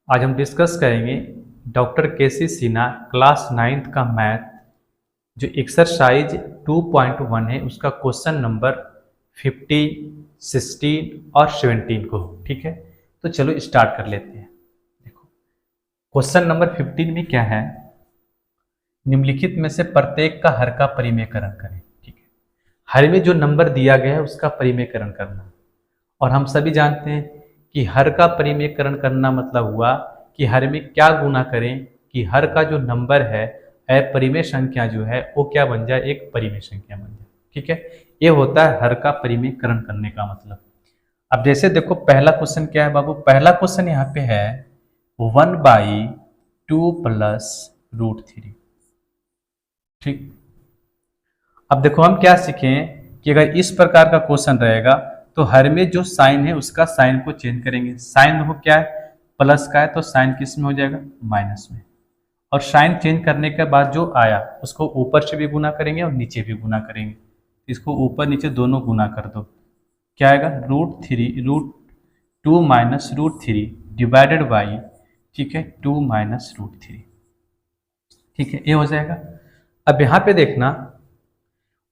आज हम डिस्कस करेंगे डॉक्टर केसी सिन्हा क्लास 9th का मैथ जो एक्सरसाइज 2.1 है उसका क्वेश्चन नंबर 15, 16 और 17 को। ठीक है, तो चलो स्टार्ट कर लेते हैं। देखो क्वेश्चन नंबर 15 में क्या है, निम्नलिखित में से प्रत्येक का हर का परिमेयकरण करें। ठीक है, हर में जो नंबर दिया गया है उसका परिमेयकरण करना, और हम सभी जानते हैं कि हर का परिमेयकरण करना मतलब हुआ कि हर में क्या गुना करें कि हर का जो नंबर है अपरिमेय संख्या जो है वो क्या बन जाए, एक परिमेय संख्या बन जाए। ठीक है, ये होता है हर का परिमेयकरण करने का मतलब। अब जैसे देखो पहला क्वेश्चन क्या है बाबू, पहला क्वेश्चन यहाँ पे है 1/2 प्लस √3। ठीक, अब देखो हम क्या सीखें कि अगर इस प्रकार का क्वेश्चन रहेगा तो हर में जो साइन है उसका साइन को चेंज करेंगे। साइन देखो क्या है, प्लस का है तो साइन किस में हो जाएगा, माइनस में। और साइन चेंज करने के बाद जो आया उसको ऊपर से भी गुना करेंगे और नीचे भी गुना करेंगे। इसको ऊपर नीचे दोनों गुना कर दो, क्या आएगा, √2 माइनस √3 डिवाइडेड बाई, ठीक है, 2 माइनस √3। ठीक है, ये हो जाएगा। अब यहाँ पे देखना,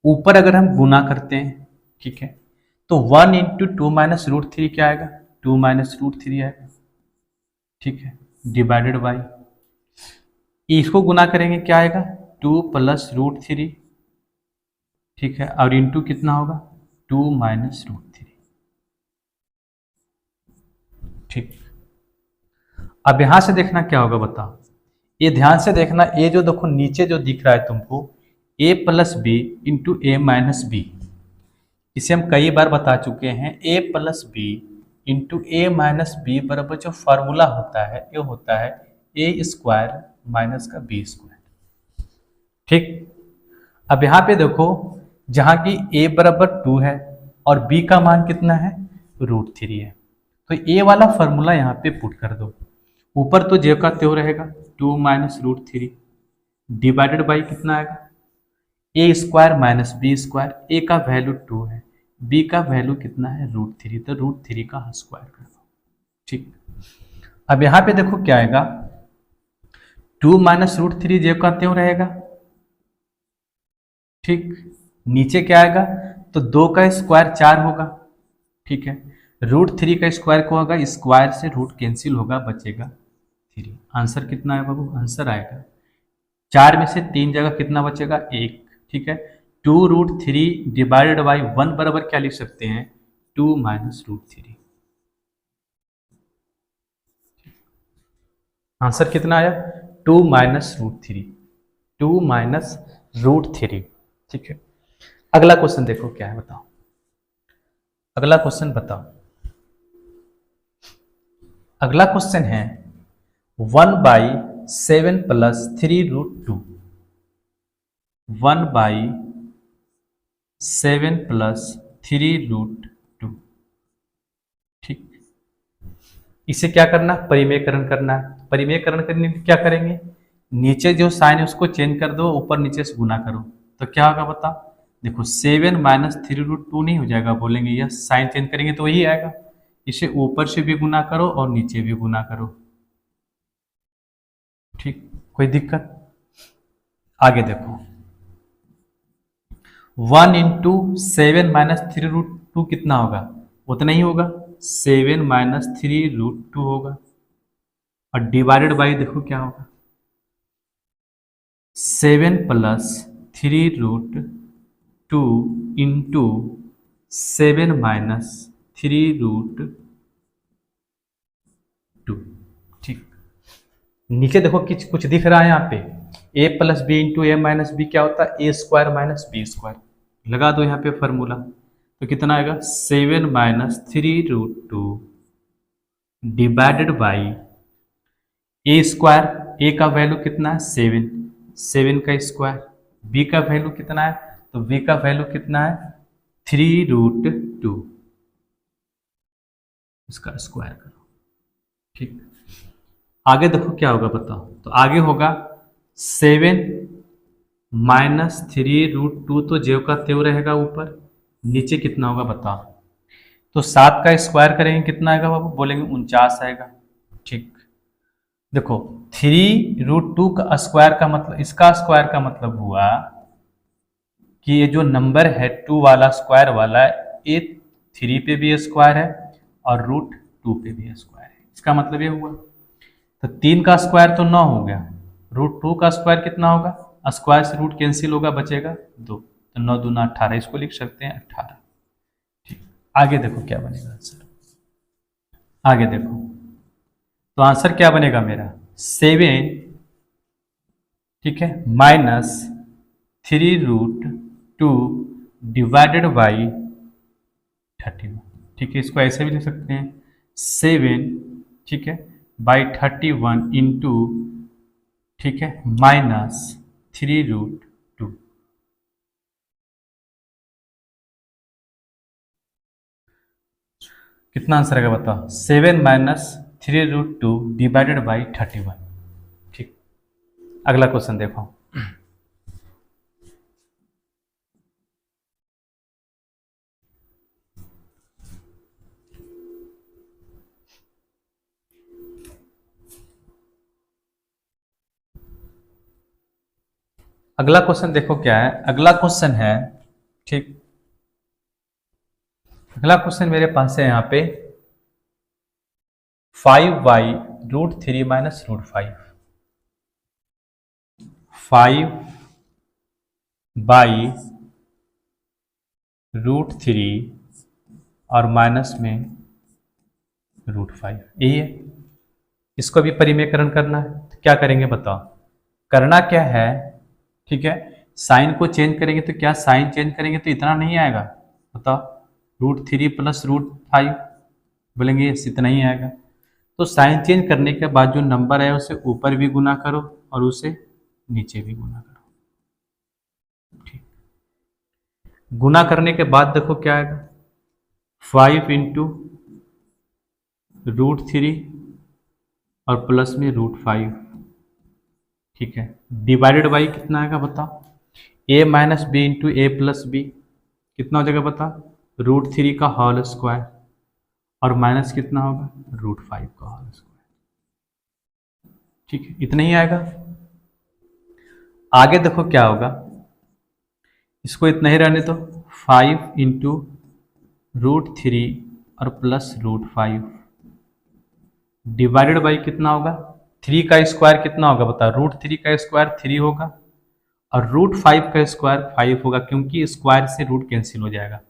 ऊपर अगर हम गुना करते हैं, ठीक है, तो 1 इंटू 2 माइनस √3 क्या आएगा, 2 माइनस √3 आएगा। ठीक है, डिवाइडेड बाई, इसको गुना करेंगे क्या आएगा, 2 प्लस √3। ठीक है, और इंटू कितना होगा, 2 माइनस √3। ठीक, अब यहां से देखना क्या होगा बताओ, ये ध्यान से देखना, ये जो देखो नीचे जो दिख रहा है तुमको a plus B into A minus b, इसे हम कई बार बता चुके हैं। a plus B into A minus b बराबर जो फार्मूला होता है ये होता है ए स्क्वायर माइनस का बी स्क्वायर। ठीक, अब यहाँ पे देखो जहाँ की a बराबर 2 है और b का मान कितना है, √3 है, तो a वाला फार्मूला यहाँ पे पुट कर दो। ऊपर तो j का त्यों रहेगा, 2 माइनस √3 डिवाइडेड बाई कितना आएगा, ए स्क्वायर माइनस बी स्क्वायर। ए का वैल्यू 2 है, बी का वैल्यू कितना है, √3, तो √3 का स्क्वायर कर दो। ठीक, अब यहाँ पे देखो क्या आएगा, 2 माइनस √3 जे का त्यों रहेगा। ठीक, नीचे क्या आएगा, तो 2 का स्क्वायर 4 होगा। ठीक है, √3 का स्क्वायर को होगा, स्क्वायर से रूट कैंसिल होगा, बचेगा 3। आंसर कितना है बाबू, आंसर आएगा 4 में से 3 जगह कितना बचेगा, 1। ठीक है, 2√3 डिवाइडेड बाई 1 बराबर क्या लिख सकते हैं, 2 माइनस √3। आंसर कितना आया, 2 माइनस √3, 2 माइनस √3। ठीक है, अगला क्वेश्चन देखो क्या है बताओ, अगला क्वेश्चन बताओ। अगला क्वेश्चन है 1/7 प्लस 3√2, 1/7 प्लस 3√2। ठीक, इसे क्या करना, परिमेयकरण करना है। परिमेयकरण करने के क्या करेंगे, नीचे जो साइन है उसको चेंज कर दो, ऊपर नीचे से गुना करो, तो क्या होगा बता, देखो 7 माइनस 3√2 नहीं हो जाएगा, बोलेंगे यह साइन चेंज करेंगे तो वही आएगा। इसे ऊपर से भी गुना करो और नीचे भी गुना करो। ठीक, कोई दिक्कत, आगे देखो 1 इंटू 7 माइनस 3√2 कितना होगा, उतना ही होगा, 7 माइनस 3√2 होगा। और डिवाइडेड बाई देखो क्या होगा, 7 प्लस 3√2 इंटू 7 माइनस 3√2। ठीक, नीचे देखो कुछ कुछ दिख रहा है यहाँ पे, a plus B into A minus B क्या होता है, ए स्क्वायर माइनस बी स्क्वायर। लगा दो यहाँ पे फॉर्मूला, तो कितना आएगा, 7 minus 3√2 divided by A square, ए का वैल्यू कितना है 7, 7 का स्क्वायर, बी का वैल्यू कितना है, तो बी का वैल्यू कितना है 3√2, इसका स्क्वायर करो। ठीक, आगे देखो क्या होगा बताओ, तो आगे होगा 7 माइनस 3√2, तो जेव का त्यों रहेगा ऊपर, नीचे कितना होगा बताओ, तो 7 का स्क्वायर करेंगे कितना आएगा बाबू, बोलेंगे 49 आएगा। ठीक, देखो 3√2 का स्क्वायर का मतलब, इसका स्क्वायर का मतलब हुआ कि ये जो नंबर है 2 वाला स्क्वायर वाला, ये 3 पे भी स्क्वायर है और √2 पे भी स्क्वायर है। इसका मतलब ये हुआ, तो 3 का स्क्वायर तो 9 हो गया, √2 का स्क्वायर कितना होगा, स्क्वायर से रूट कैंसिल होगा, बचेगा 2, तो 9 दूना 18, इसको लिख सकते हैं 18। ठीक, आगे देखो क्या बनेगा आंसर। आगे देखो तो आंसर क्या बनेगा मेरा 7, ठीक है, -3√2 डिवाइडेड बाई 31। ठीक है, इसको ऐसे भी लिख सकते हैं 7, ठीक है, बाई 31 इंटू, ठीक है, -3√2। कितना आंसर आएगा बताओ, 7 - 3√2 डिवाइडेड बाई 31। ठीक, अगला क्वेश्चन देखो। अगला क्वेश्चन देखो क्या है, अगला क्वेश्चन है, ठीक, अगला क्वेश्चन मेरे पास है यहाँ पे 5/√3 - √5, 5/√3 और माइनस में √5, यही है। इसको भी परिमेयकरण करना है, तो क्या करेंगे बताओ, करना क्या है, ठीक है, साइन को चेंज करेंगे, तो क्या साइन चेंज करेंगे तो इतना नहीं आएगा, बताओ, √3 + √5 बोलेंगे इतना ही आएगा। तो साइन चेंज करने के बाद जो नंबर है उसे ऊपर भी गुना करो और उसे नीचे भी गुना करो। ठीक, गुना करने के बाद देखो क्या आएगा, 5 इंटू √3 और प्लस में √5, ठीक है, डिवाइडेड बाई कितना आएगा बताओ, a - b into a + b, कितना हो जाएगा बता, √3 का होल स्क्वायर और माइनस कितना होगा, √5 का होल स्क्वायर। ठीक है, इतना ही आएगा। आगे देखो क्या होगा, इसको इतना ही रहने दो, 5 इंटू √3 और प्लस √5 डिवाइडेड बाई कितना होगा, 3 का स्क्वायर कितना होगा बता, √3 का स्क्वायर 3 होगा और √5 का स्क्वायर 5 होगा, क्योंकि स्क्वायर से रूट कैंसिल हो जाएगा।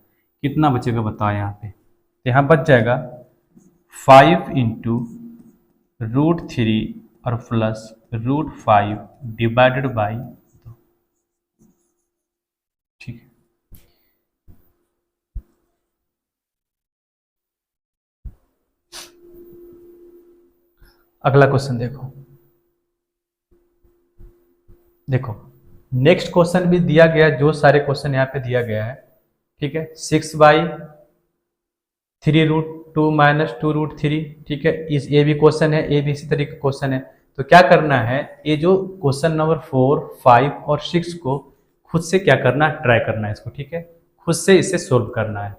कितना बचेगा बताओ यहाँ पे, तो यहाँ बच जाएगा 5 इंटू √3 और प्लस √5 डिवाइडेड बाई 2। ठीक है, अगला क्वेश्चन देखो। देखो नेक्स्ट क्वेश्चन भी दिया गया, जो सारे क्वेश्चन यहाँ पे दिया गया है, ठीक है, 6/3√2 - 2√3, ठीक है, इस ये भी क्वेश्चन है, ये भी इसी तरीके का क्वेश्चन है। तो क्या करना है, ये जो क्वेश्चन नंबर 4, 5 और 6 को खुद से क्या करना है, ट्राई करना है इसको, ठीक है, खुद से इसे सोल्व करना है।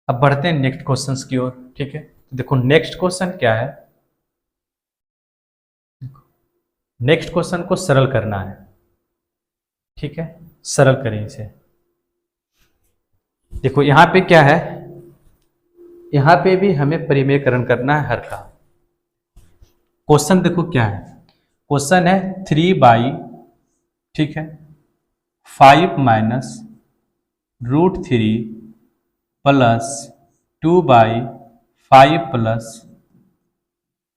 अब बढ़ते हैं नेक्स्ट क्वेश्चंस की ओर, ठीक है। तो देखो नेक्स्ट क्वेश्चन क्या है, नेक्स्ट क्वेश्चन को सरल करना है, ठीक है, सरल करें इसे। देखो यहां पे क्या है, यहां पे भी हमें परिमेयकरण करना है हर का। क्वेश्चन देखो क्या है, क्वेश्चन है 3/, ठीक है, 5 - √3 प्लस 2/5 प्लस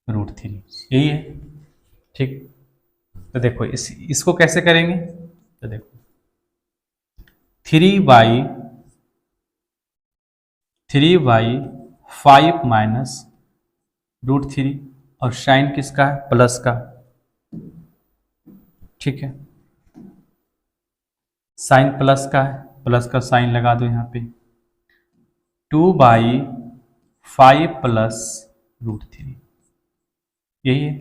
√3, यही है। ठीक, तो देखो इसको कैसे करेंगे, तो देखो 3/5 माइनस √3 और साइन किसका है, प्लस का, ठीक है, साइन प्लस का है, प्लस का साइन लगा दो यहाँ पे, 2/5 प्लस √3, यही है।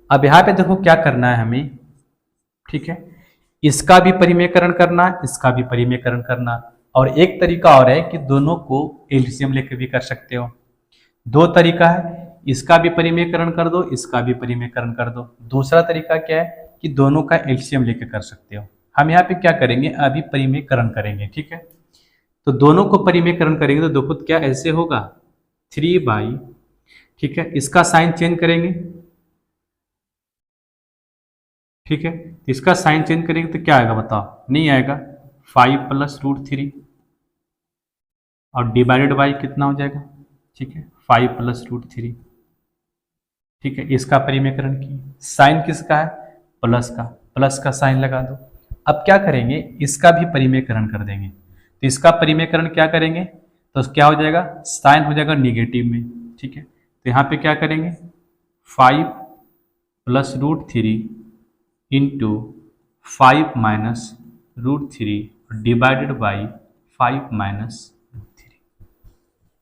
अब यहाँ पे देखो क्या करना है हमें, ठीक है, इसका भी परिमेयकरण करना, इसका भी परिमेयकरण करना, और एक तरीका और है कि दोनों को एलसीएम लेकर भी कर सकते हो। दो तरीका है, इसका भी परिमेयकरण कर दो, इसका भी परिमेयकरण कर दो। दूसरा तरीका क्या है कि दोनों का एलसीएम लेके कर सकते हो। हम यहाँ पे क्या करेंगे, अभी परिमेयकरण करेंगे, ठीक है। तो दोनों को परिमेयकरण करेंगे तो देखो क्या ऐसे होगा 3/, ठीक है, इसका साइन चेंज करेंगे, ठीक है, इसका साइन चेंज करेंगे तो क्या आएगा बताओ, नहीं आएगा 5 + √3 और डिवाइडेड बाई कितना हो जाएगा, ठीक है 5 + √3, ठीक है। इसका परिमेयकरण की साइन किसका है, प्लस का साइन लगा दो। अब क्या करेंगे, इसका भी परिमेयकरण कर देंगे। तो इसका परिमेयकरण क्या करेंगे तो क्या हो जाएगा, साइन हो जाएगा निगेटिव में, ठीक है। तो यहाँ पे क्या करेंगे 5 + √3 इंटू 5 - √3 डिवाइडेड बाई 5 - √3,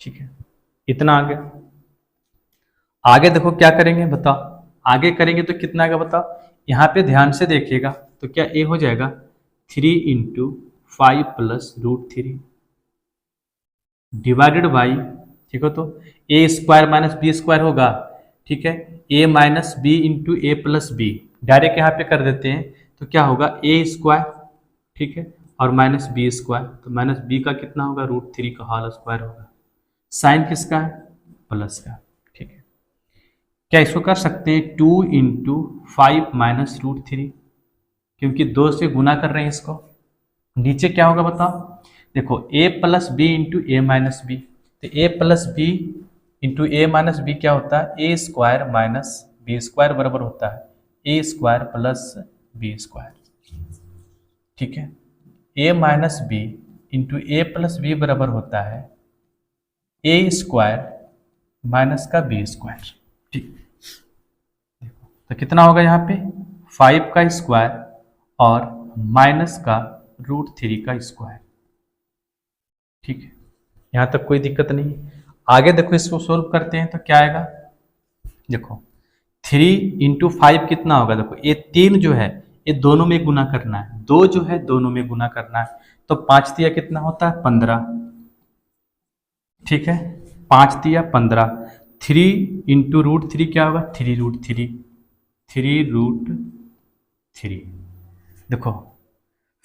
ठीक है। इतना आ गया। आगे देखो क्या करेंगे बताओ, आगे करेंगे तो कितना आएगा बताओ, यहाँ पे ध्यान से देखिएगा तो क्या ए हो जाएगा 3 × 5 + √3 डिवाइडेड बाई, ठीक है, तो a² - b² होगा, ठीक है, a - b × a + b direct यहाँ पे कर देते हैं तो क्या होगा a², ठीक है, और -b², तो -b का कितना होगा √3 का होल स्क्वायर होगा। साइन किसका है, प्लस का, ठीक है। क्या इसको कर सकते हैं 2 × 5 - √3, क्योंकि 2 से गुना कर रहे हैं इसको। नीचे क्या होगा बताओ, देखो a + b × a - b, तो a + b × a - b क्या होता है, a² - b² बराबर होता है a² + b², ठीक है। a - b × a + b बराबर होता है a² - b², ठीक। तो कितना होगा यहाँ पे 5 का स्क्वायर और माइनस का √3 का स्क्वायर, ठीक है। यहाँ तक कोई दिक्कत नहीं है। आगे देखो इसको सोल्व करते हैं तो क्या आएगा, देखो 3 × 5 कितना होगा, देखो ये 3 जो है ये दोनों में गुना करना है, 2 जो है दोनों में गुना करना है, तो 5 तिया कितना होता है 15, ठीक है, 5 तिया 15, 3 × √3 क्या होगा 3√3, 3√3, देखो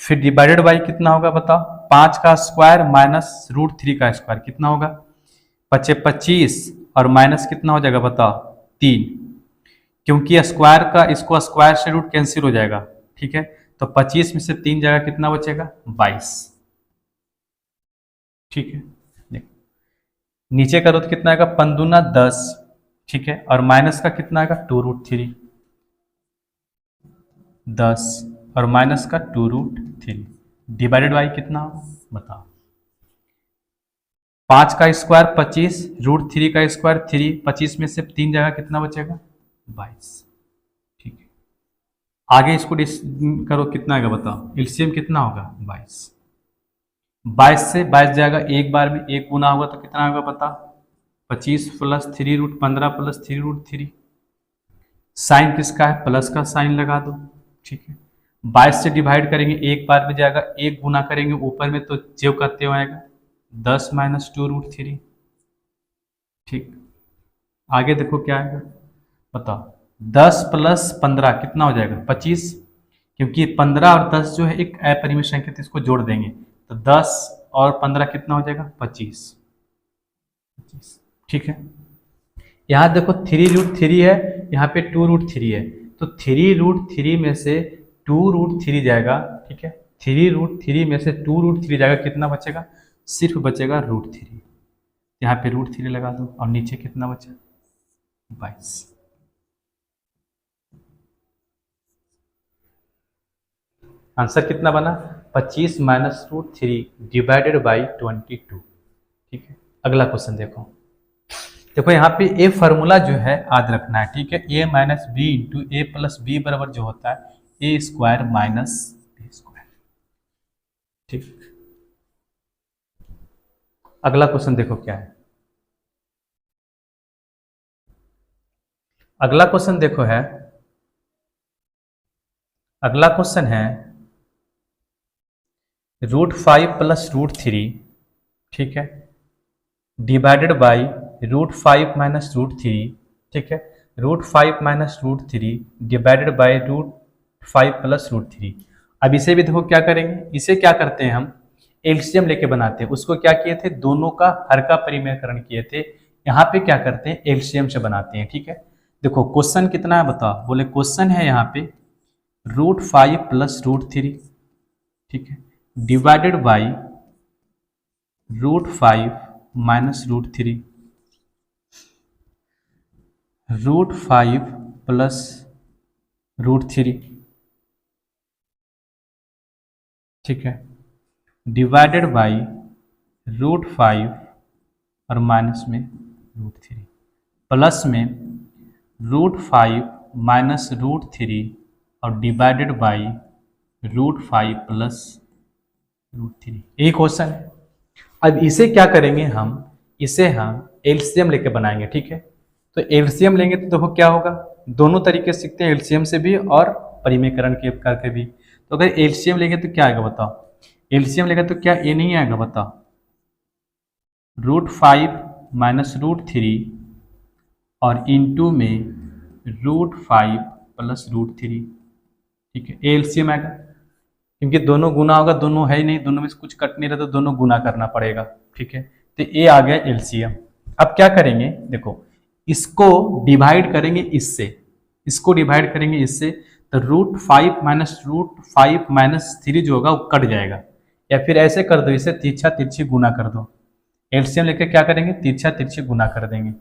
फिर डिवाइडेड बाई कितना होगा बताओ, 5 का स्क्वायर माइनस √3 का स्क्वायर कितना होगा 25 और माइनस कितना हो जाएगा बताओ 3, क्योंकि स्क्वायर का इसको स्क्वायर से रूट कैंसिल हो जाएगा, ठीक है। तो 25 में से 3 जगह कितना बचेगा 22, ठीक है। देखो नीचे करो तो कितना आएगा 5 दूना 10, ठीक है, और माइनस का कितना आएगा 2√3, 10 और माइनस का 2√3 डिवाइडेड बाई कितना बताओ, 5 का स्क्वायर 25, √3 का स्क्वायर 3, 25 में से 3 जगह कितना बचेगा 22, ठीक है। आगे इसको करो कितना आएगा बताओ, एलसीएम कितना होगा 22, 22 से 22 जाएगा, एक बार में एक गुना होगा तो कितना होगा बताओ 25 + 3√15 + 3√3, साइन किसका है प्लस का साइन लगा दो, ठीक है। 22 से डिवाइड करेंगे एक बार में जाएगा, एक गुना करेंगे ऊपर में तो जो करते हो आएगा 10 - 2√3, ठीक। आगे देखो क्या आएगा बताओ, 10 + 15 कितना हो जाएगा 25, क्योंकि 15 और 10 जो है एक अपरिमेय संख्या है, इसको जोड़ देंगे तो 10 और 15 कितना हो जाएगा 25, ठीक है। यहाँ देखो 3√3 है, यहाँ पे 2√3 है, तो 3√3 में से 2√3 जाएगा, ठीक है, 3√3 में से 2√3 जाएगा, कितना बचेगा सिर्फ बचेगा √3, यहाँ पे √3 लगा दो और नीचे कितना बचा 22। आंसर कितना बना 25 - √3 डिवाइडेड बाई 22, ठीक है। अगला क्वेश्चन देखो, देखो यहाँ पे ए फार्मूला जो है याद रखना है, ठीक है, a - b × a + b बराबर जो होता है a² - b², ठीक। अगला क्वेश्चन देखो क्या है, अगला क्वेश्चन देखो है, अगला क्वेश्चन है √5 + √3, ठीक है, डिवाइडेड बाई √5 माइनस √3, ठीक है, √5 माइनस √3 डिवाइडेड बाई √5 प्लस √3। अब इसे भी देखो क्या करेंगे, इसे क्या करते हैं हम एलसीएम लेके बनाते हैं। उसको क्या किए थे, दोनों का हर का परिमेयकरण किए थे, यहाँ पे क्या करते हैं एलसीएम से बनाते हैं। ठीक है, देखो क्वेश्चन कितना है बताओ, बोले क्वेश्चन है यहाँ पे √5 प्लस √3, ठीक है, डिवाइडेड बाई √5 माइनस √3, √5 प्लस √3, ठीक है, डिवाइडेड बाई √5 और माइनस में √3 प्लस में √5 माइनस √3 और डिवाइडेड बाई √5 प्लस √3। यही क्वेश्चन है। अब इसे क्या करेंगे हम, इसे हम एलसीएम लेके बनाएंगे। ठीक है, तो एलसीएम लेंगे तो देखो क्या होगा, दोनों तरीके से सीखते हैं, एलसीएम से भी और परिमेयकरण के करके भी। तो अगर एलसीएम लेंगे तो क्या आएगा बताओ, एलसीएम लेगा तो क्या ए नहीं आएगा बताओ, √5 माइनस √3 और इंटू में √5 प्लस √3, ठीक है, एलसीएम आएगा, क्योंकि दोनों गुना होगा, दोनों है ही नहीं, दोनों में से कुछ कट नहीं रहा तो दोनों गुना करना पड़ेगा। ठीक है, तो ए आ गया एलसीएम। अब क्या करेंगे, देखो इसको डिवाइड करेंगे इससे, इसको डिवाइड करेंगे इससे, तो √5 माइनस √5 माइनस 3 जो होगा वो कट जाएगा, या फिर ऐसे कर दो, इसे तिरछा तिरछी गुना कर दो। एलसीएम लेके क्या करेंगे, तिरछा तिरछी गुना कर देंगे।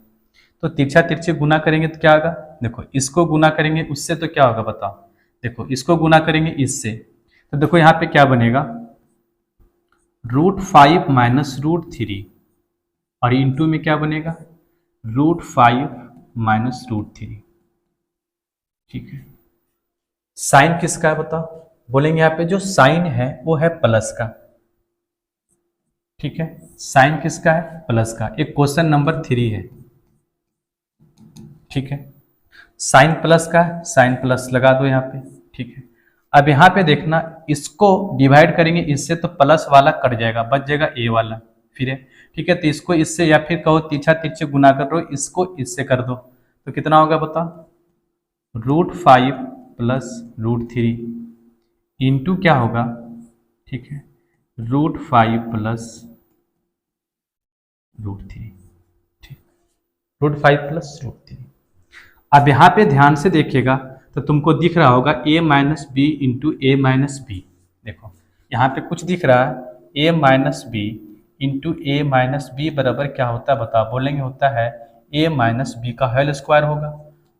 तो तिरछा तिरछी गुना करेंगे तो क्या होगा, देखो इसको गुना करेंगे उससे तो क्या होगा बताओ, देखो इसको गुना करेंगे इससे, तो देखो यहाँ पे क्या बनेगा, √5 माइनस √3 और इंटू में क्या बनेगा, √5 माइनस √3। ठीक है, साइन किसका है बताओ, बोलेंगे यहाँ पे जो साइन है वो है प्लस का। ठीक है, साइन किसका है, प्लस का। एक क्वेश्चन नंबर 3 है। ठीक है, साइन प्लस का है, साइन प्लस लगा दो यहाँ पे। ठीक है, अब यहाँ पे देखना, इसको डिवाइड करेंगे इससे तो प्लस वाला कट जाएगा, बच जाएगा ए वाला फिर है। ठीक है, तो इसको इससे, या फिर कहो तिरछा तिरछे गुना कर दो, इसको इससे कर दो, तो कितना होगा बताओ, √5 प्लस √3 इंटू क्या होगा, ठीक है, √5 प्लस √3, ठीक, √5 प्लस √3। अब यहाँ पे ध्यान से देखिएगा तो तुमको दिख रहा होगा a minus b into A minus b. देखो यहाँ पे कुछ दिख रहा है, a minus b into A minus b बराबर क्या होता है बताओ, बोलेंगे होता है a माइनस बी का होल स्क्वायर होगा,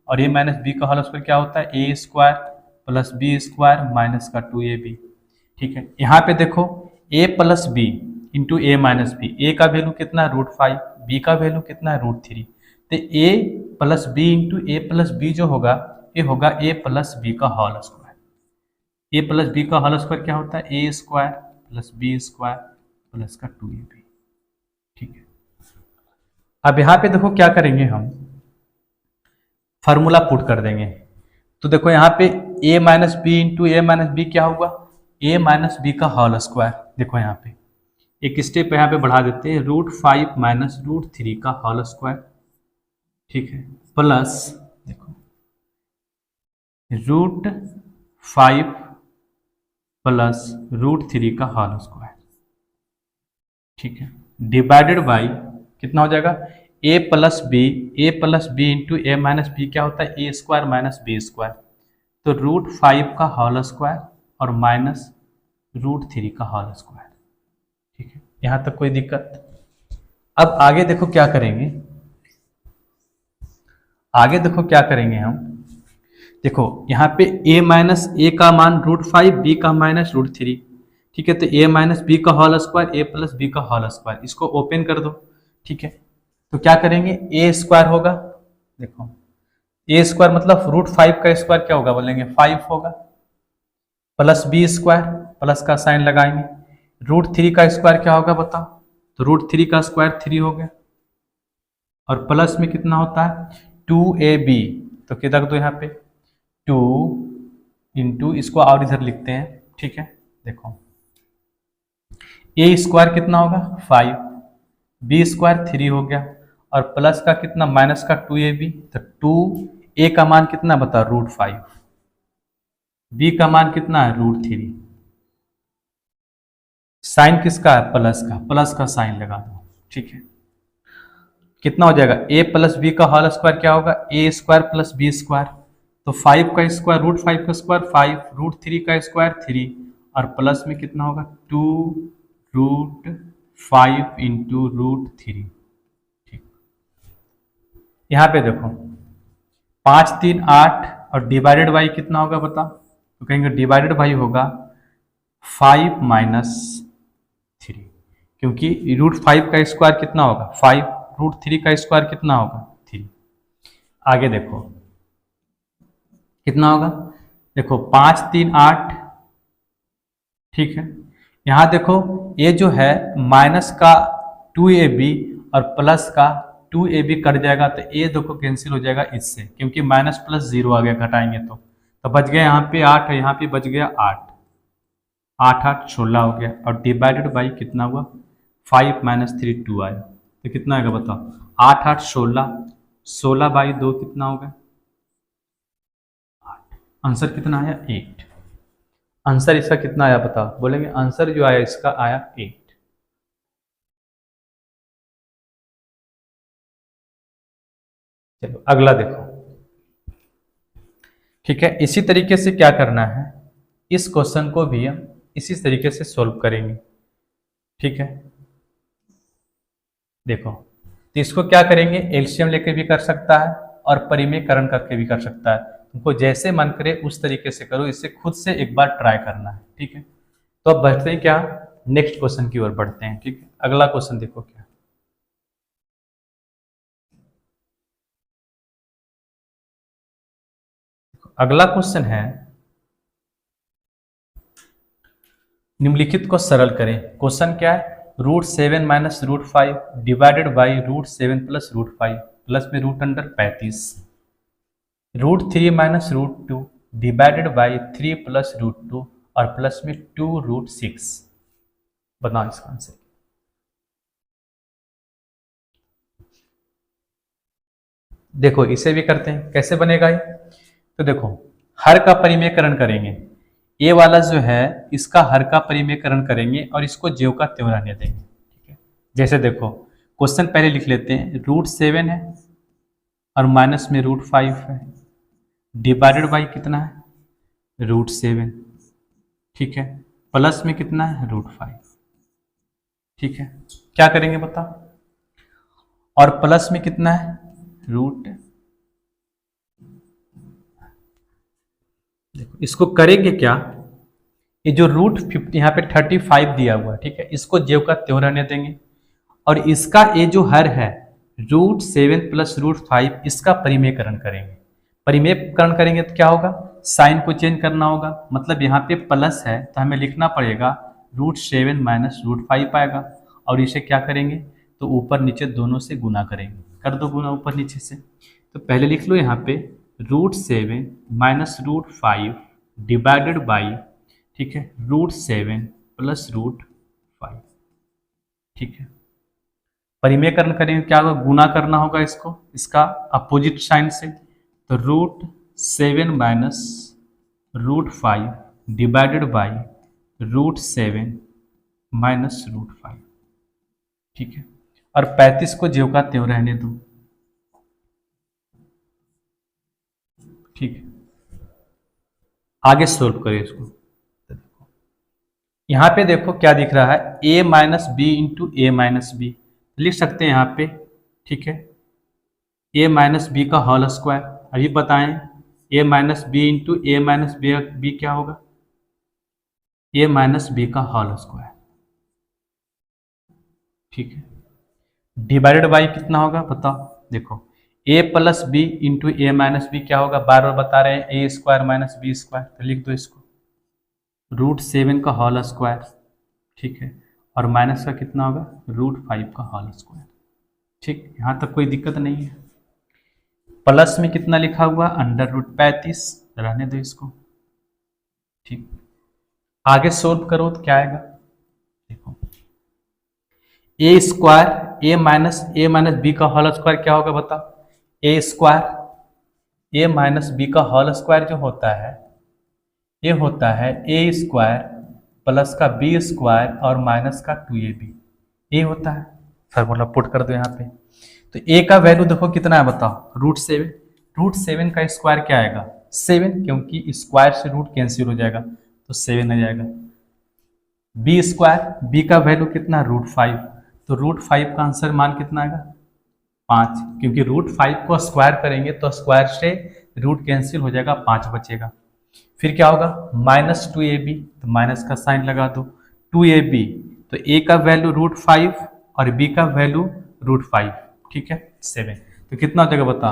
और a माइनस बी का होल स्क्वायर क्या होता है, a square plus B square minus का 2ab। ठीक है, यहाँ पे देखो a plus B into A minus b, ए का वैल्यू कितना है √5, बी का वैल्यू कितना है √3, तो a plus B into a plus b जो होगा ये होगा a प्लस बी का whole square. a plus b का होल स्क्वायर क्या होता है, a square plus B square plus का 2ab। ठीक है, अब यहाँ पे देखो क्या करेंगे हम, फार्मूला पुट कर देंगे। तो देखो यहाँ पे a minus b into A minus B क्या होगा, a माइनस बी का होल स्क्वायर। देखो यहाँ पे एक स्टेप यहाँ पे बढ़ा देते हैं, √5 माइनस √3 का होल स्क्वायर, ठीक है, प्लस देखो √5 प्लस √3 का होल स्क्वायर, ठीक है, डिवाइडेड बाई कितना हो जाएगा, a plus B into A minus B क्या होता है, a square minus B square, तो √5 का होल स्क्वायर और माइनस √3 का होल स्क्वायर। ठीक है, यहाँ तक कोई दिक्कत। अब आगे देखो क्या करेंगे, आगे देखो क्या करेंगे हम, देखो यहाँ पे a माइनस ए का मान √5, बी का माइनस √3। ठीक है, तो a माइनस बी का whole square, a plus b का होल स्क्वायर, इसको ओपन कर दो। ठीक है, तो क्या करेंगे, a स्क्वायर होगा, देखो a स्क्वायर मतलब √5 का स्क्वायर क्या होगा, बोलेंगे 5 होगा, प्लस बी स्क्वायर, प्लस का साइन लगाएंगे, √3 का स्क्वायर क्या होगा बताओ, तो √3 का स्क्वायर 3 हो गया, और प्लस में कितना होता है 2ab, तो क्या रख दो यहाँ पे 2 इंटू, इसको और इधर लिखते हैं। ठीक है, देखो a स्क्वायर कितना होगा 5, बी स्क्वायर 3 हो गया, और प्लस का कितना, माइनस का 2ab, तो 2a का मान कितना बता, √5, b का मान कितना है, √3। साइन किसका है, प्लस का साइन लगा दो, ठीक है। कितना हो जाएगा, a प्लस बी का होल स्क्वायर क्या होगा, a square plus B square, तो 5 का स्क्वायर √5 का स्क्वायर 5, √3 का स्क्वायर 3, और प्लस में कितना होगा 2√5 इंटू √3। ठीक, यहाँ पे देखो 5 3 8 और डिवाइडेड बाई कितना होगा बता, तो कहेंगे डिवाइडेड बाई होगा 5 माइनस 3, क्योंकि √5 का स्क्वायर कितना होगा 5, √3 का स्क्वायर कितना होगा 3। आगे देखो कितना होगा, देखो 5 3 8, ठीक है। यहाँ देखो ये जो है माइनस का 2ab और प्लस का 2ab कट जाएगा, तो ये देखो कैंसिल हो जाएगा इससे, क्योंकि माइनस प्लस 0 आ गया, घटाएंगे तो बच गया यहाँ पे 8 है, यहाँ पे बच गया 8, 8 8 16 हो गया, और डिवाइडेड बाई कितना हुआ 5 माइनस 3 2 आया, तो कितना आएगा बताओ, 8 8 16, 16 बाई 2 कितना होगा, आंसर कितना आया 8। आंसर इसका कितना आया बताओ, बोलेंगे आंसर जो आया इसका आया 8। चलो अगला देखो, ठीक है। इसी तरीके से क्या करना है, इस क्वेश्चन को भी हम इसी तरीके से सॉल्व करेंगे, ठीक है। देखो तो इसको क्या करेंगे, एलसीएम लेके भी कर सकता है और परिमेयकरण करके भी कर सकता है, तुमको जैसे मन करे उस तरीके से करो, इसे खुद से एक बार ट्राई करना है, ठीक है। तो अब बढ़ते हैं क्या, नेक्स्ट क्वेश्चन की ओर बढ़ते हैं, ठीक है। अगला क्वेश्चन देखो क्या, अगला क्वेश्चन है, निम्नलिखित को सरल करें। क्वेश्चन क्या है, √7 minus √5 divided by √7 plus √5 plus में √35, √3 माइनस √2 डिवाइडेड बाई 3 प्लस √2 और प्लस में 2√6। बताओ इसका आंसर। देखो इसे भी करते हैं, कैसे बनेगा ये, तो देखो हर का परिमेयकरण करेंगे, ये वाला जो है इसका हर का परिमेयकरण करेंगे और इसको ज्यों का त्यों रहने देंगे, ठीक है। जैसे देखो क्वेश्चन पहले लिख लेते हैं, √7 है और माइनस में √5 है, डिवाइडेड बाई कितना है √7, ठीक है, प्लस में कितना है √5, ठीक है। क्या करेंगे बता, और प्लस में कितना है रूट, देखो इसको करेंगे क्या, ये जो √50 यहाँ पे 35 दिया हुआ है, ठीक है, इसको ज्यों का त्यों रहने देंगे, और इसका ये जो हर है √7 प्लस √5 इसका परिमेयकरण करेंगे। परिमेयकरण करेंगे तो क्या होगा, साइन को चेंज करना होगा, मतलब यहाँ पे प्लस है तो हमें लिखना पड़ेगा √7 माइनस √5 आएगा, और इसे क्या करेंगे, तो ऊपर नीचे दोनों से गुना करेंगे, कर दो गुना ऊपर नीचे से, तो पहले लिख लो यहाँ पे √7 माइनस √5 डिवाइडेड बाई, ठीक है, √7 प्लस √5, ठीक है। परिमेयकरण करेंगे क्या होगा, गुना करना होगा इसको, इसका अपोजिट साइन से, तो √7 माइनस √5 डिवाइडेड बाई √7 माइनस √5, ठीक है, और 35 को ज्यों का त्यों रहने दो, ठीक है। आगे सोल्व करें इसको, तो देखो यहाँ पे देखो क्या दिख रहा है, a minus b into A minus b लिख सकते हैं यहाँ पे, ठीक है। a माइनस बी का होल स्क्वायर, अभी बताएं a minus b into A minus B क्या होगा, a माइनस बी का होल स्क्वायर, ठीक है, डिवाइडेड बाई कितना होगा बताओ, देखो a plus B into A minus B क्या होगा, बार बार बता रहे हैं a square minus B square, तो लिख दो इसको √7 का होल स्क्वायर, ठीक है, और माइनस का कितना होगा √5 का होल स्क्वायर, ठीक। यहाँ तक कोई दिक्कत नहीं है। प्लस में कितना लिखा हुआ √35, रहने दो इसको, ठीक। आगे सोल्व करो तो क्या आएगा, देखो ए स्क्वायर ए माइनस बी का होल स्क्वायर क्या होगा बताओ? ए स्क्वायर ए माइनस बी का होल स्क्वायर जो होता है ये होता है ए स्क्वायर प्लस का बी स्क्वायर और माइनस का 2ab, ये होता है। फार्मूला पुट कर दो यहाँ पे। तो ए का वैल्यू देखो कितना है बताओ? √7। √7 का स्क्वायर क्या आएगा? 7, क्योंकि स्क्वायर से रूट कैंसिल हो जाएगा तो 7 आ जाएगा। बी स्क्वायर बी का वैल्यू कितना? √5। तो √5 का आंसर मान कितना आएगा? 5, क्योंकि √5 को स्क्वायर करेंगे तो स्क्वायर से रूट कैंसिल हो जाएगा, 5 बचेगा। फिर क्या होगा? -2ab, तो माइनस का साइन लगा दो। 2ab तो a का वैल्यू √5 और b का वैल्यू √5, ठीक है 7। तो कितना हो जाएगा बता?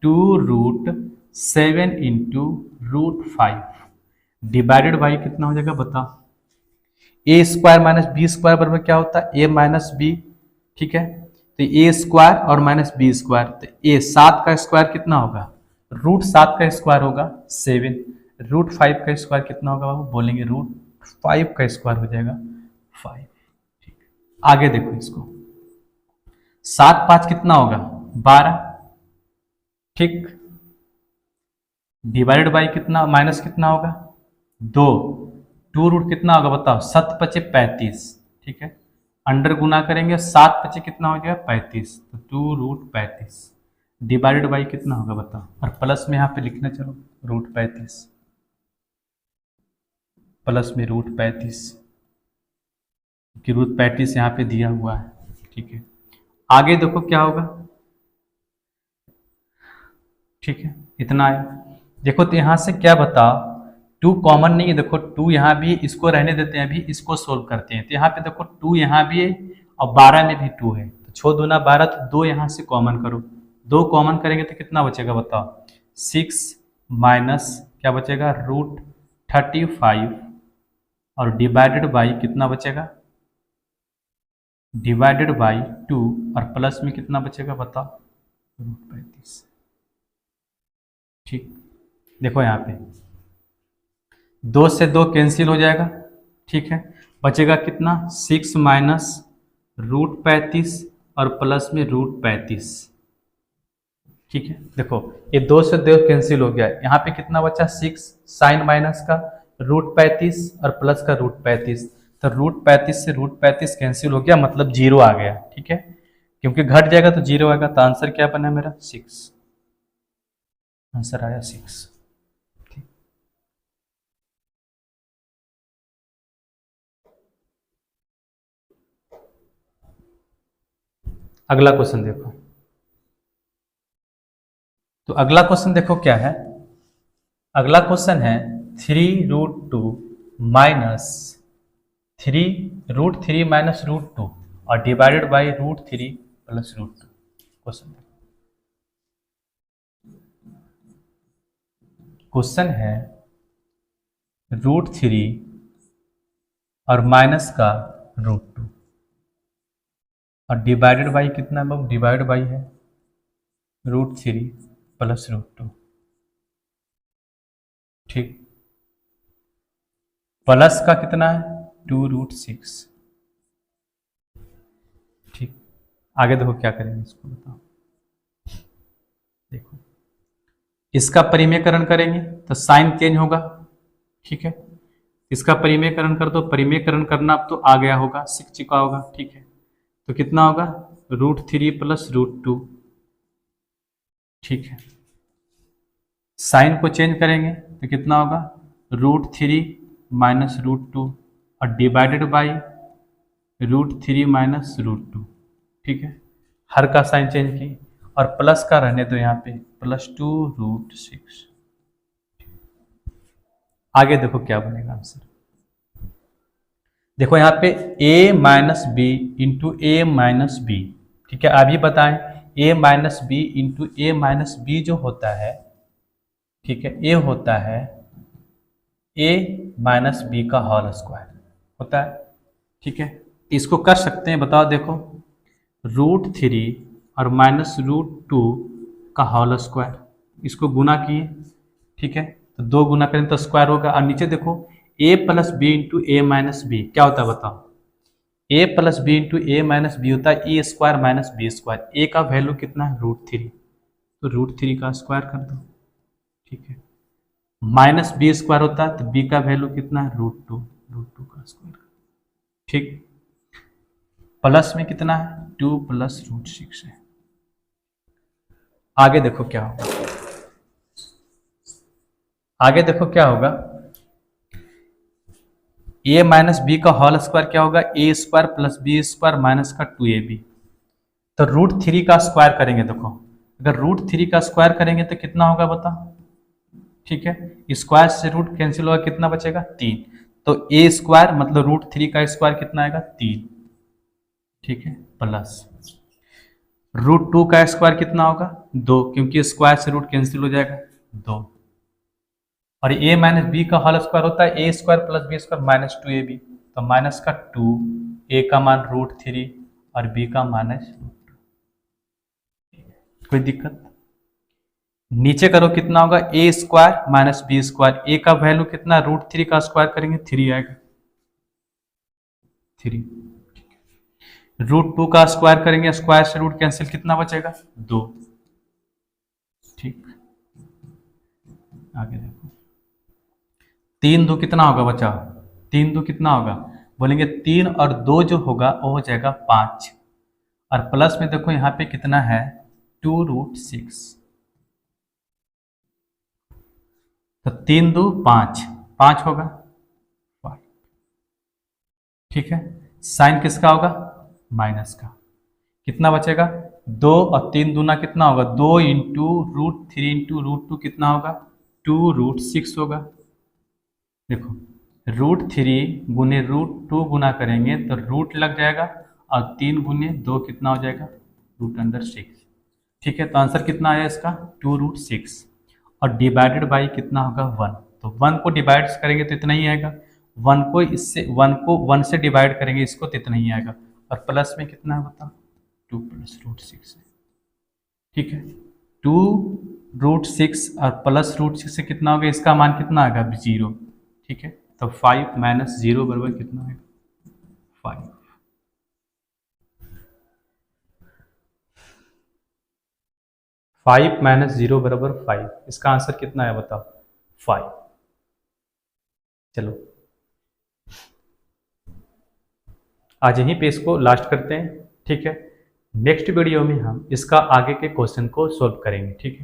2√7 इंटू √5 डिवाइडेड बाई कितना हो जाएगा बता? ए स्क्वायर माइनस बी स्क्वायर बराबर क्या होता है? ए माइनस बी, ठीक है। तो ए स्क्वायर और माइनस बी स्क्वायर, तो ए 7 का स्क्वायर कितना होगा? √7 का स्क्वायर होगा 7। √5 का स्क्वायर कितना होगा बाबू? बोलेंगे √5 का स्क्वायर हो जाएगा 5, ठीक। आगे देखो इसको, 7 5 कितना होगा? 12, ठीक। डिवाइडेड बाई कितना? माइनस कितना होगा? 2। 2 रूट कितना होगा बताओ? 7 5 35, ठीक है। अंडर गुना करेंगे 7 5 कितना हो जाएगा? 35, तो 2√35 डिवाइडेड बाई कितना होगा बताओ? और प्लस में यहाँ पे लिखना, चलो √35 प्लस में √35, कि √35 यहाँ पे दिया हुआ है, ठीक है। आगे देखो क्या होगा, ठीक है। इतना है। देखो तो यहाँ से क्या बताओ? 2 कॉमन नहीं है, देखो 2 यहाँ भी, इसको रहने देते हैं, अभी इसको सोल्व करते हैं। तो यहाँ पे देखो 2 यहाँ भी है और 12 में भी 2 है, तो 6 दूना 12, तो 2 यहाँ से कॉमन करो। 2 कॉमन करेंगे तो कितना बचेगा बताओ? 6 माइनस क्या बचेगा? √35 और डिवाइडेड बाई कितना बचेगा? डिवाइडेड बाई 2 और प्लस में कितना बचेगा बताओ? √35, ठीक। देखो यहाँ पे 2 से 2 कैंसिल हो जाएगा, ठीक है। बचेगा कितना? 6 माइनस √35 और प्लस में √35, ठीक है। देखो ये 2 से 2 कैंसिल हो गया, यहाँ पे कितना बचा? 6 साइन माइनस का √35 और प्लस का √35, तो √35 से √35 कैंसिल हो गया, मतलब 0 आ गया, ठीक है। क्योंकि घट जाएगा तो 0 आएगा, तो आंसर क्या बना मेरा? 6, आंसर आया 6। अगला क्वेश्चन देखो। तो अगला क्वेश्चन देखो क्या है। अगला क्वेश्चन है 3√2 माइनस 3√3 माइनस √2 और डिवाइडेड बाई √3 प्लस √2। क्वेश्चन है √3 और माइनस का √2 और डिवाइडेड बाई कितना है? डिवाइड बाई है √3 प्लस √2, ठीक। प्लस का कितना है? 2√6, ठीक। आगे देखो क्या करेंगे, इसको बताओ। देखो इसका परिमेयकरण करेंगे तो साइन चेंज होगा, ठीक है। इसका परिमेयकरण कर दो, परिमेयकरण करना अब तो आ गया होगा, सीख चुका होगा, ठीक है। तो कितना होगा? √3 प्लस √2, ठीक है। साइन को चेंज करेंगे तो कितना होगा? √3 माइनस √2 और डिवाइडेड बाई √3 माइनस √2, ठीक है। हर का साइन चेंज की और प्लस का रहने दो यहाँ पे, प्लस 2√6। आगे देखो क्या बनेगा आंसर। देखो यहाँ पे a minus b into A minus b, ठीक है। अभी बताएं a minus b into A minus b जो होता है, ठीक है, ये होता है a माइनस बी का होल स्क्वायर होता है, ठीक है। इसको कर सकते हैं, बताओ देखो, √3 और माइनस √2 का होल स्क्वायर, इसको गुना किए, ठीक है। तो 2 गुना करें तो स्क्वायर होगा। और नीचे देखो a plus B into A minus B क्या होता है बताओ? A plus B into A minus b होता है ए स्क्वायर माइनस बी स्क्वायर। ए का वैल्यू कितना है √3, तो √3 का स्क्वायर कर दो, ठीक है। माइनस बी स्क्वायर होता है तो बी का वैल्यू कितना है √2 का स्क्वायर, ठीक। प्लस में कितना है 2 प्लस √6 है। आगे देखो क्या होगा, आगे देखो क्या होगा, ए माइनस बी का होल स्क्वायर क्या होगा A square plus B square minus का 2ab। तो √3 का स्क्वायर करेंगे, देखो अगर √3 का स्क्वायर करेंगे तो कितना होगा बता, ठीक है। स्क्वायर से रूट कैंसिल होगा, कितना बचेगा 3। तो ए स्क्वायर मतलब √3 का स्क्वायर कितना आएगा 3, ठीक है, प्लस √2 का स्क्वायर कितना होगा 2, क्योंकि स्क्वायर से रूट कैंसिल हो जाएगा 2। और ए माइनस बी का होल स्क्वायर होता है ए square plus B square minus 2ab। तो माइनस का 2, ए का मान √3 और बी का माइनस √2। कोई दिक्कत, नीचे करो कितना होगा A square minus B square. ए का वैल्यू कितना √3 का स्क्वायर करेंगे 3 आएगा, 3। √2 का स्क्वायर करेंगे, स्क्वायर से रूट कैंसिल, कितना बचेगा 2, ठीक। आगे देखो 3 2 कितना होगा बचा, 3 2 कितना होगा, बोलेंगे 3 और 2 जो होगा वो हो जाएगा 5। और प्लस में देखो यहाँ पे कितना है 2√6। तो 3 2 5, 5 होगा 5, ठीक है। साइन किसका होगा माइनस का, कितना बचेगा 2 और 3 दूना कितना होगा 2 इंटू √3 इंटू √2 कितना होगा 2√6 होगा। देखो √3 गुने √2 गुना करेंगे तो रूट लग जाएगा, और 3 गुने 2 कितना हो जाएगा √6, ठीक है। तो आंसर कितना आया इसका 2√6, और डिवाइडेड बाई कितना होगा 1। तो 1 को डिवाइड करेंगे तो इतना ही आएगा, 1 को इससे 1 से डिवाइड करेंगे इसको तो इतना ही आएगा, और प्लस में कितना है बता 2 प्लस √6 है, ठीक है। 2√6 और प्लस √6 से कितना होगा, इसका मान कितना आएगा 0, ठीक है। तो 5 माइनस 0 बराबर कितना आएगा 5। 5 माइनस 0 बराबर 5, इसका आंसर कितना है बताओ 5। चलो आज यहीं पे इसको लास्ट करते हैं, ठीक है। नेक्स्ट वीडियो में हम इसका आगे के क्वेश्चन को सॉल्व करेंगे, ठीक है।